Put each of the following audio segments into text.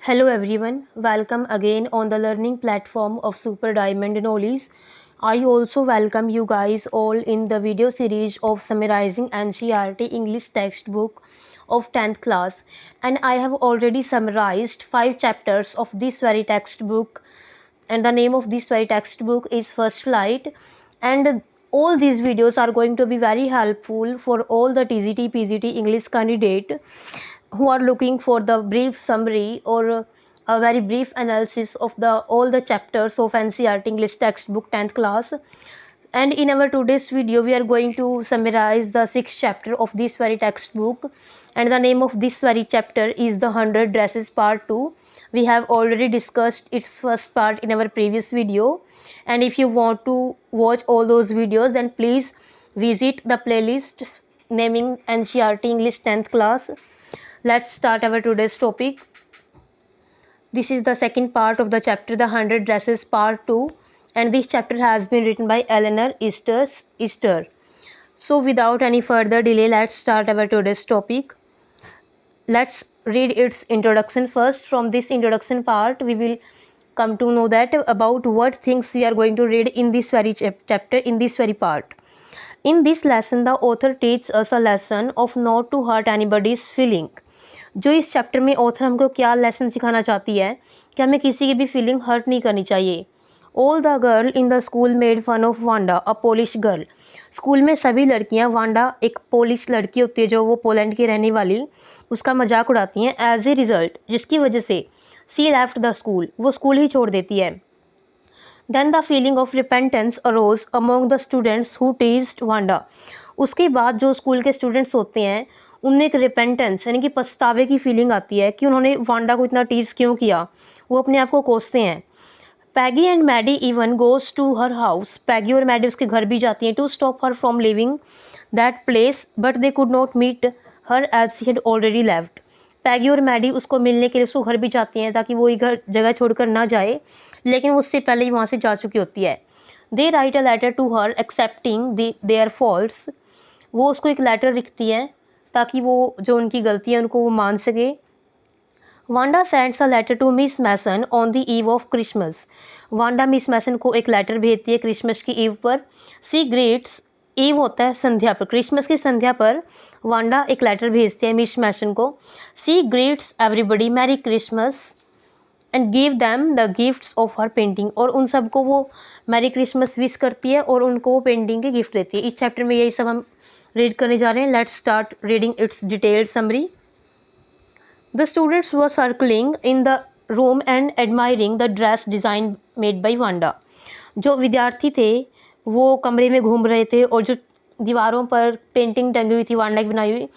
Hello everyone, welcome again on the learning platform of Super Diamond Knowledge. I also welcome you guys all in the video series of summarizing NCERT English textbook of 10th class, and I have already summarized 5 chapters of this very textbook, and the name of this very textbook is First Flight. And all these videos are going to be very helpful for all the TGT PGT English candidate who are looking for the brief summary or a very brief analysis of the all the chapters of NCERT English textbook 10th class. And in our today's video we are going to summarize the 6th chapter of this very textbook, and the name of this very chapter is the 100 dresses part 2. We have already discussed its first part in our previous video, and if you want to watch all those videos then please visit the playlist naming NCERT English 10th class. Let's start our today's topic. This is the second part of the chapter, the 100 dresses part 2, and this chapter has been written by Eleanor Easter. So without any further delay, let's start our today's topic. Let's read its introduction first. From this introduction part we will come to know that about what things we are going to read in this very chapter, in this very part. In this lesson the author teaches us a lesson of not to hurt anybody's feeling. जो इस chapter में author हमको क्या lesson सिखाना चाहती है कि हमें किसी की भी फीलिंग हर्ट नहीं करनी चाहिए. All the girl in the school made fun of Wanda, a Polish girl. School में सभी लड़कियां, वांडा एक पोलिश लड़की होती है जो वो पोलैंड की रहने वाली, उसका मजाक उड़ाती हैं. एज ए रिजल्ट, जिसकी वजह से सी लेफ्ट द स्कूल, वो स्कूल ही छोड़ देती है. Then the feeling of repentance arose among the students who teased Wanda. उसके बाद जो स्कूल के स्टूडेंट्स होते हैं उनमें एक रिपेंटेंस यानी कि पछतावे की फीलिंग आती है कि उन्होंने वांडा को इतना टीज क्यों किया. वो अपने आप को कोसते हैं. Peggy and Maddie even goes to her house. Peggy और मैडी उसके घर भी जाती हैं to stop her from living that place, but they could not meet her as she had already left. Peggy और मैडी उसको मिलने के लिए उसको घर भी जाती हैं ताकि वो घर जगह छोड़कर ना जाए, लेकिन वो उससे पहले ही वहाँ से जा चुकी होती है. They write a letter to her accepting their faults. वो उसको एक लेटर लिखती है ताकि वो जो उनकी गलती है उनको वो मान सके. Wanda sends a letter to Miss Mason on the eve of Christmas. Wanda Miss Mason को एक लेटर भेजती है क्रिसमस की ईव पर. सी ग्रेट्स, ईव होता है संध्या पर, क्रिसमस की संध्या पर वांडा एक लेटर भेजती है मिस मैसन को. She greets everybody merry Christmas and give them the gifts of her painting. और उन सबको वो मैरी क्रिसमस विश करती है और उनको वो पेंटिंग के गिफ्ट देती है. इस चैप्टर में यही सब हम रीड करने जा रहे हैं. Let's start reading it's detailed summary. The students were circling in the room and admiring the dress design made by Wanda. जो विद्यार्थी थे वो कमरे में घूम रहे थे और जो दीवारों पर पेंटिंग टंगी हुई थी वांडा की बनाई हुई,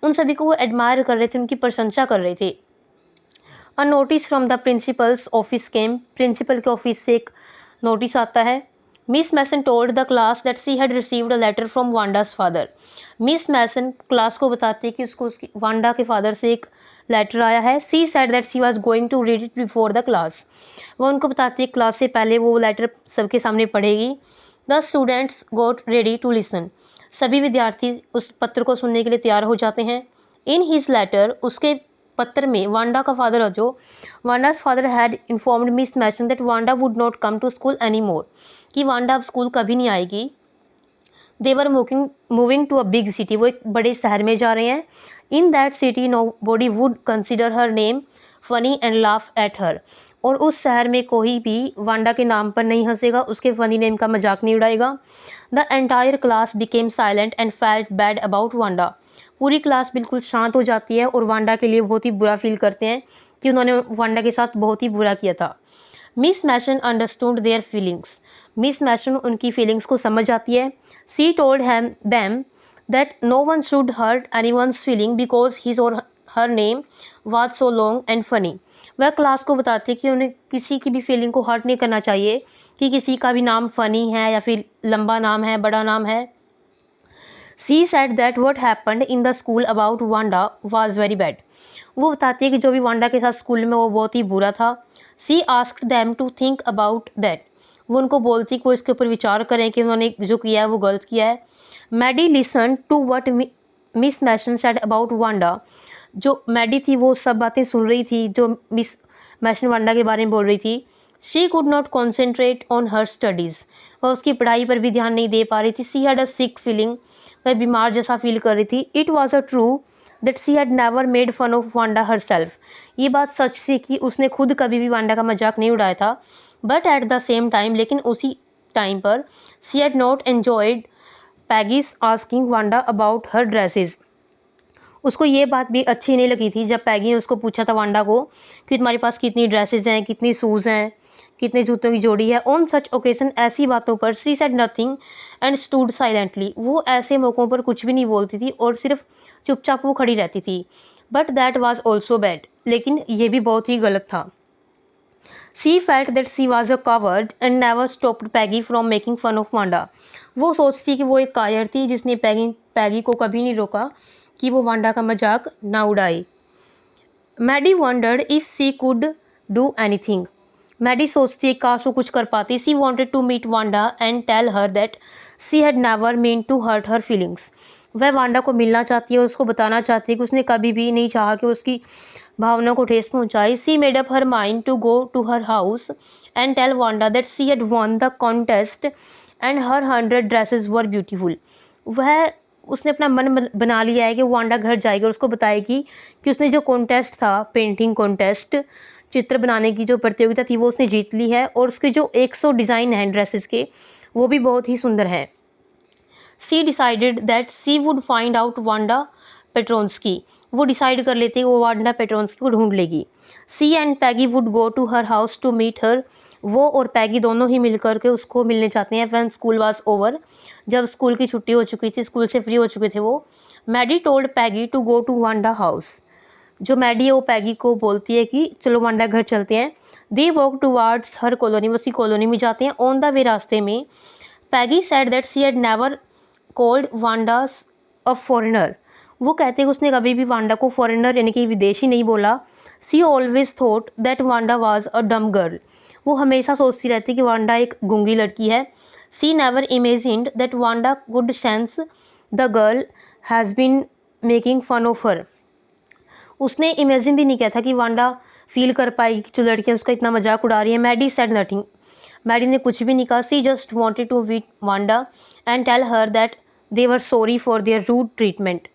उन सभी को वो एडमायर कर रहे थे, उनकी प्रशंसा कर रहे थे. A notice from the principal's office came. Principal के ऑफिस से एक नोटिस आता है. Miss Mason told the class that she had received a letter from Wanda's father. Miss Mason class को बताती है कि उसको उसकी वांडा के फादर से एक लेटर आया है. She said that she was going to read it before the class. वो उनको बताती है क्लास से पहले वो लेटर सबके सामने पढ़ेगी. The students got ready to listen. सभी विद्यार्थी उस पत्र को सुनने के लिए तैयार हो जाते हैं. इन हिज लेटर, उसके पत्र में वांडा का फादर जो Wanda's father had informed Miss Mason that Wanda would not come to school any more, कि वांडा अब स्कूल कभी नहीं आएगी. They were moving to a big city. वो एक बड़े शहर में जा रहे हैं. In that city nobody would consider her name funny and laugh at her. और उस शहर में कोई भी वांडा के नाम पर नहीं हंसेगा, उसके फनी नेम का मजाक नहीं उड़ाएगा. The entire class became silent and felt bad about Wanda. पूरी क्लास बिल्कुल शांत हो जाती है और वांडा के लिए बहुत ही बुरा फील करते हैं कि उन्होंने वांडा के साथ बहुत ही बुरा किया था. Miss Mason understood their feelings. Miss Mason उनकी फीलिंग्स को समझ आती है. She told them that no one should hurt anyone's feeling because his or her name was so long and funny. वह क्लास को बताती है कि उन्हें किसी की भी फीलिंग को हर्ट नहीं करना चाहिए कि किसी का भी नाम फ़नी है या फिर लंबा नाम है, बड़ा नाम है. She said that what happened in the school about Wanda was very bad. वो बताती है कि जो भी वांडा के साथ स्कूल में वो बहुत ही बुरा था. She asked them to think about that. वो उनको बोलती कि वो इसके ऊपर विचार करें कि उन्होंने जो किया है वो गलत किया है. Maddie listen to what Miss Mason said about Wanda. जो मैडी थी वो सब बातें सुन रही थी जो मिस मैशन वांडा के बारे में बोल रही थी। She could not concentrate on her studies, वह उसकी पढ़ाई पर भी ध्यान नहीं दे पा रही थी। She had a sick feeling, वह बीमार जैसा फील कर रही थी। It was a true that she had never made fun of Wanda herself, ये बात सच थी कि उसने खुद कभी भी वांडा का मजाक नहीं उड़ाया था। But at the same time, लेकिन उसी टाइम पर, she had not enjoyed Peggy's asking Wanda about her dresses, उसको ये बात भी अच्छी नहीं लगी थी जब पैगी ने उसको पूछा था वांडा को कि तुम्हारे पास कितनी ड्रेसेस हैं, कितनी शूज़ हैं, कितने जूतों की जोड़ी है। ऑन सच ओकेजन, ऐसी बातों पर she said nothing and stood silently, वो ऐसे मौक़ों पर कुछ भी नहीं बोलती थी और सिर्फ चुपचाप वो खड़ी रहती थी। But that was also bad, लेकिन ये भी बहुत ही गलत था। She felt that she was a coward and never stopped Peggy from making fun of Wanda, वो सोचती कि वो एक कायर थी जिसने पैगी को कभी नहीं रोका कि वो वांडा का मजाक ना उड़ाए। Maddie wondered if she could do anything, Maddie सोचती है काश वो कुछ कर पाती। She wanted to meet Wanda and tell her that she had never mean to hurt her feelings, वह वांडा को मिलना चाहती है, उसको बताना चाहती है कि उसने कभी भी नहीं चाहा कि उसकी भावनाओं को ठेस पहुंचाए। She made up her mind to go to her house and tell Wanda that she had won the contest and her 100 dresses were beautiful, वह उसने अपना मन बना लिया है कि वांडा घर जाएगी और उसको बताएगी कि उसने जो कॉन्टेस्ट था, पेंटिंग कॉन्टेस्ट, चित्र बनाने की जो प्रतियोगिता थी, वो उसने जीत ली है और उसके जो 100 डिज़ाइन हैं ड्रेसेस के, वो भी बहुत ही सुंदर हैं। She decided that she would find out Wanda Petronski, वो डिसाइड कर लेती है वो वांडा पेट्रोन्स्की को ढूंढ लेगी। She and Peggy would go to her house to meet her, वो और पैगी दोनों ही मिलकर के उसको मिलने चाहते हैं। व्हेन स्कूल वाज ओवर, जब स्कूल की छुट्टी हो चुकी थी, स्कूल से फ्री हो चुके थे वो। Maddie told Peggy to go to Wanda house, जो मैडी है वो पैगी को बोलती है कि चलो वांडा घर चलते हैं। They walk towards her colony, वो उसी कॉलोनी में जाते हैं। ऑन द वे, रास्ते में, Peggy said that she had never called Wanda's a foreigner, वो कहते हैं कि उसने कभी भी वांडा को फॉरेनर यानी कि विदेशी नहीं बोला। She always thought that Wanda was a dumb girl, वो हमेशा सोचती रहती कि वांडा एक गूंगी लड़की है। She never imagined that Wanda could sense the girl has been making fun of her, उसने इमेजिन भी नहीं किया था कि वांडा फील कर पाएगी कि जो लड़कियाँ उसका इतना मजाक उड़ा रही है। मैडी सेड नथिंग, मैडी ने कुछ भी नहीं कहा। She just wanted to meet Wanda and tell her that they were sorry for their rude treatment,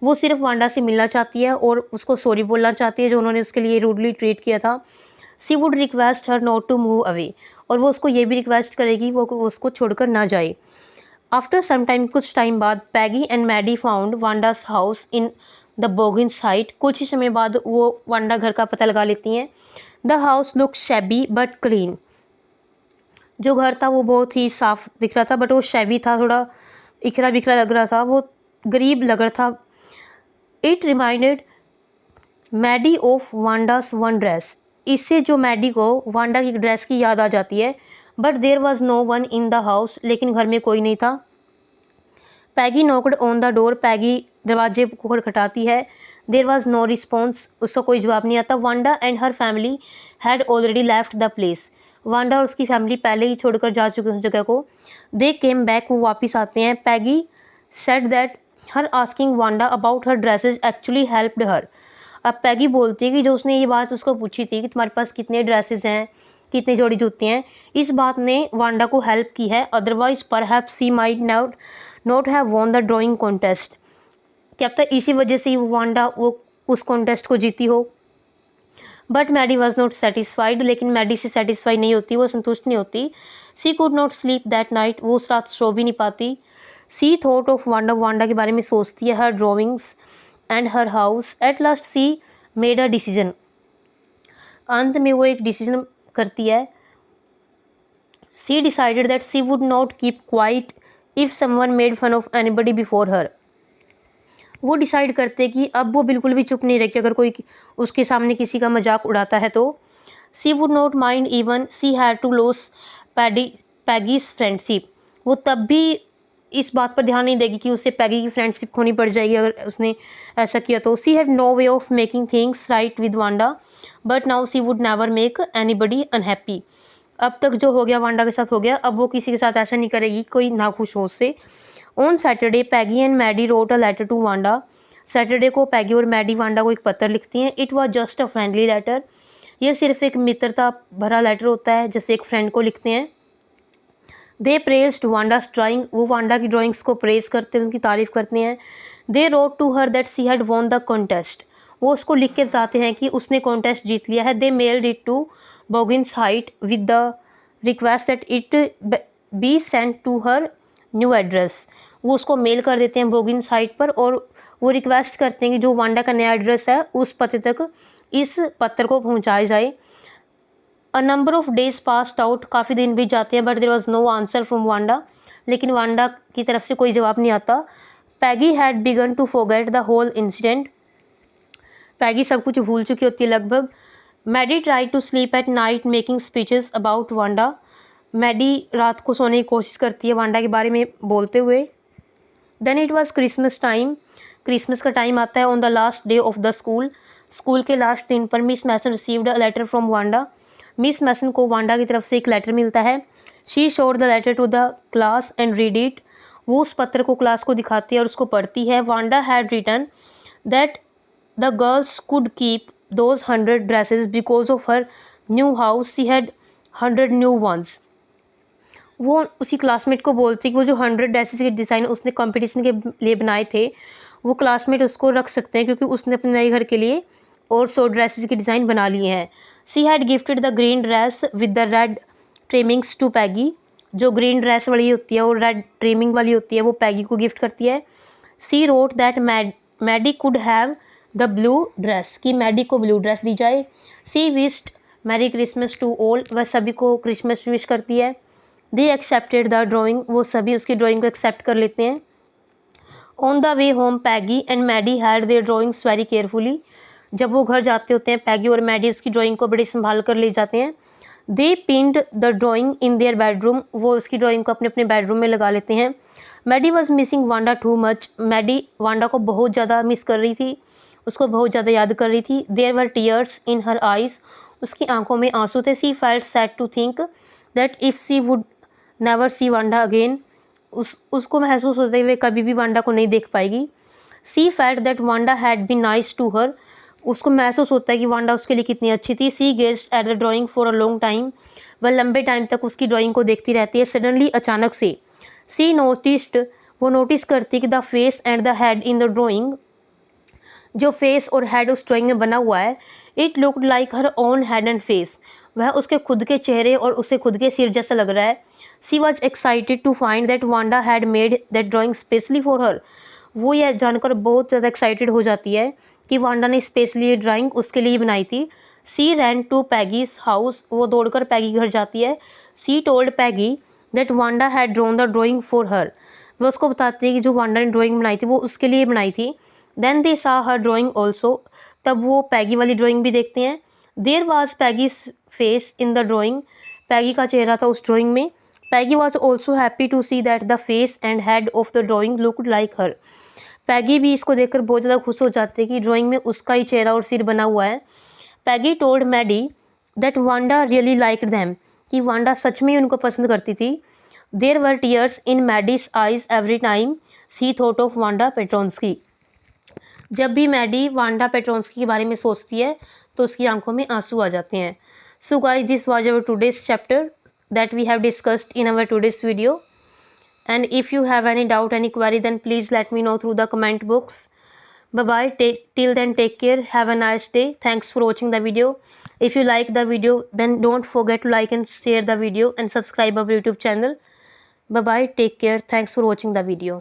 वो सिर्फ वांडा से मिलना चाहती है और उसको सॉरी बोलना चाहती है जो उन्होंने उसके लिए रूडली ट्रीट किया था। She would request her not to move away, और वो उसको ये भी रिक्वेस्ट करेगी वो उसको छोड़कर ना जाए। आफ्टर सम टाइम, कुछ टाइम बाद, Peggy and Maddie found Wanda's house in the Boggin site, कुछ ही समय बाद वो वांडा घर का पता लगा लेती हैं। The house look shabby but clean, जो घर था वो बहुत ही साफ दिख रहा था बट वो शैबी था, थोड़ा इखरा बिखरा लग रहा था, वो गरीब लग रहा था। It reminded Maddie of Wanda's one dress, इससे जो मैडी को वांडा की ड्रेस की याद आ जाती है। But there was no one in the house, लेकिन घर में कोई नहीं था। Peggy knocked on the door, Peggy दरवाजे को खटखटाती है। देयर वॉज नो रिस्पॉन्स, उसका कोई जवाब नहीं आता। Wanda and her family had already left the place, Wanda और उसकी फैमिली पहले ही छोड़कर जा चुके हैं उस जगह को। दे केम बैक, वो वापस आते हैं। Peggy said that her asking Wanda about her dresses actually helped her, अब पैगी बोलती है कि जो उसने ये बात उसको पूछी थी कि तुम्हारे पास कितने ड्रेसेस हैं, कितनी जोड़ी जूते हैं, इस बात ने वांडा को हेल्प की है। Otherwise perhaps she might not have won the drawing contest, क्या पता इसी वजह से वांडा वो उस कॉन्टेस्ट को जीती हो। But Maddy was not satisfied, लेकिन मैडी से सेटिस्फाई नहीं होती, वो संतुष्ट नहीं होती। She could not sleep that night, वो उस रात सो भी नहीं पाती। She thought of Wanda, Wanda के बारे में सोचती है, her drawings and her house. At last she made a decision, अंत में वो एक डिसीजन करती है। She decided that she would not keep quiet if someone made fun of anybody before her, वो डिसाइड करते कि अब वो बिल्कुल भी चुप नहीं रहेगी अगर कोई उसके सामने किसी का मजाक उड़ाता है तो। She would not mind even she had to lose Peggy's friendship, वो तब भी इस बात पर ध्यान नहीं देगी कि उससे पैगी की फ्रेंडशिप खोनी पड़ जाएगी अगर उसने ऐसा किया तो। She had no way of making things right with Wanda, but now she would never make anybody unhappy, अब तक जो हो गया वांडा के साथ हो गया, अब वो किसी के साथ ऐसा नहीं करेगी कोई नाखुश हो उससे। On Saturday Peggy and Maddie wrote a letter to Wanda, Saturday को पैगी और मैडी वांडा को एक पत्र लिखती हैं। It was just a friendly letter, ये सिर्फ एक मित्रता भरा लेटर होता है जैसे एक फ्रेंड को लिखते हैं। दे प्रेज्ड वांडास ड्राइंग, वो वांडा की ड्राइंग्स को प्रेज करते हैं, उनकी तारीफ करते हैं। They wrote to her that she had won the contest, वो उसको लिख के बताते हैं कि उसने कॉन्टेस्ट जीत लिया है। They mailed it to Boggins Height with the request that it be sent to her new address, वो उसको मेल कर देते हैं बॉगिन्स हाइट पर और वो रिक्वेस्ट करते हैं कि जो वांडा का नया एड्रेस है उस पते तक इस पत्र को पहुंचाया जाए। A number of days passed out, काफ़ी दिन भी जाते हैं, but there was no answer from Wanda, लेकिन वांडा की तरफ से कोई जवाब नहीं आता। Peggy had begun to forget the whole incident, Peggy सब कुछ भूल चुकी होती है लगभग। Maddy try to sleep at night making speeches about Wanda, Maddy रात को सोने की कोशिश करती है वांडा के बारे में बोलते हुए। Then it was Christmas time, Christmas का टाइम आता है। On the last day of the school, school के लास्ट दिन पर Miss Mason received a letter from Wanda, Miss Mason को वांडा की तरफ से एक लेटर मिलता है। She showed the letter to the class and read it, वो उस पत्र को क्लास को दिखाती है और उसको पढ़ती है। Wanda had written that the girls could keep those 100 dresses because of her new house she had 100 new ones, वो उसी क्लासमेट को बोलती कि वो जो 100 ड्रेसेस के डिज़ाइन उसने कंपटीशन के लिए बनाए थे वो क्लासमेट उसको रख सकते हैं क्योंकि उसने अपने नए घर के लिए और 100 ड्रेसेस के डिज़ाइन बना लिए हैं। She had gifted the green dress with the red trimmings to Peggy, जो ग्रीन ड्रेस वाली होती है और रेड ट्रिमिंग वाली होती है वो पैगी को गिफ्ट करती है। She wrote that Maddy could have the blue dress, कि मैडी को ब्लू ड्रेस दी जाए। She wished merry Christmas to all, वह सभी को क्रिसमस विश करती है। दे एक्सेप्टेड द ड्राइंग, वो सभी उसकी ड्राइंग को एक्सेप्ट कर लेते हैं। On the way home Peggy and Maddie had their drawings very carefully, जब वो घर जाते होते हैं पैगी और मैडी उसकी ड्राइंग को बड़े संभाल कर ले जाते हैं। दे पिंड the drawing in their bedroom, वो उसकी ड्राइंग को अपने अपने बेडरूम में लगा लेते हैं। Maddie was missing Wanda too much, Maddie Wanda को बहुत ज़्यादा मिस कर रही थी, उसको बहुत ज़्यादा याद कर रही थी। There were tears in her eyes, उसकी आंखों में आंसू थे। She felt sad to think that if she would never see Wanda again, उसको महसूस होता है वे कभी भी वांडा को नहीं देख पाएगी। She felt that Wanda had been nice to her, उसको महसूस होता है कि वांडा उसके लिए कितनी अच्छी थी। She gazed at the drawing for a long time, वह लंबे टाइम तक उसकी ड्राइंग को देखती रहती है। सडनली, अचानक से, सी नोटिस्ड, वो नोटिस करती कि the face and the head in the drawing, जो फेस और हेड उस ड्राइंग में बना हुआ है, it looked like her own head and face, वह उसके खुद के चेहरे और उसे खुद के सिर जैसा लग रहा है। She was excited to find that Wanda had made that drawing specially for her, वो यह जानकर बहुत ज़्यादा एक्साइटेड हो जाती है कि वांडा ने स्पेशली ड्राइंग उसके लिए बनाई थी। सी रैन टू पैगीज हाउस, वो दौड़कर पैगी घर जाती है। She told Peggy that Wanda had drawn the drawing for her, वह उसको बताती है कि जो वांडा ने ड्राइंग बनाई थी वो उसके लिए बनाई थी। देन दे सा हर ड्राइंग ऑल्सो, तब वो पैगी वाली ड्राइंग भी देखते हैं। There was Peggy's face in the drawing, Peggy का चेहरा था उस ड्राइंग में। Peggy was also happy to see that the face and head of the drawing looked like her, Peggy भी इसको देखकर बहुत ज़्यादा खुश हो जाती है कि ड्राइंग में उसका ही चेहरा और सिर बना हुआ है। Peggy told Maddy that Wanda really liked them, कि वांडा सच में ही उनको पसंद करती थी। There were tears in Maddy's eyes every time she thought of Wanda Petronski, जब भी मैडी वांडा पेट्रोन्स्की के बारे में सोचती है तो उसकी आंखों में आंसू आ जाते हैं। So guys, this was our today's chapter that we have discussed in our today's video, and if you have any doubt, any query, then please let me know through the comment box. Bye bye, till then take care, have a nice day. Thanks for watching the video. If you like the video, then don't forget to like and share the video and subscribe our YouTube channel. Bye bye, take care, thanks for watching the video.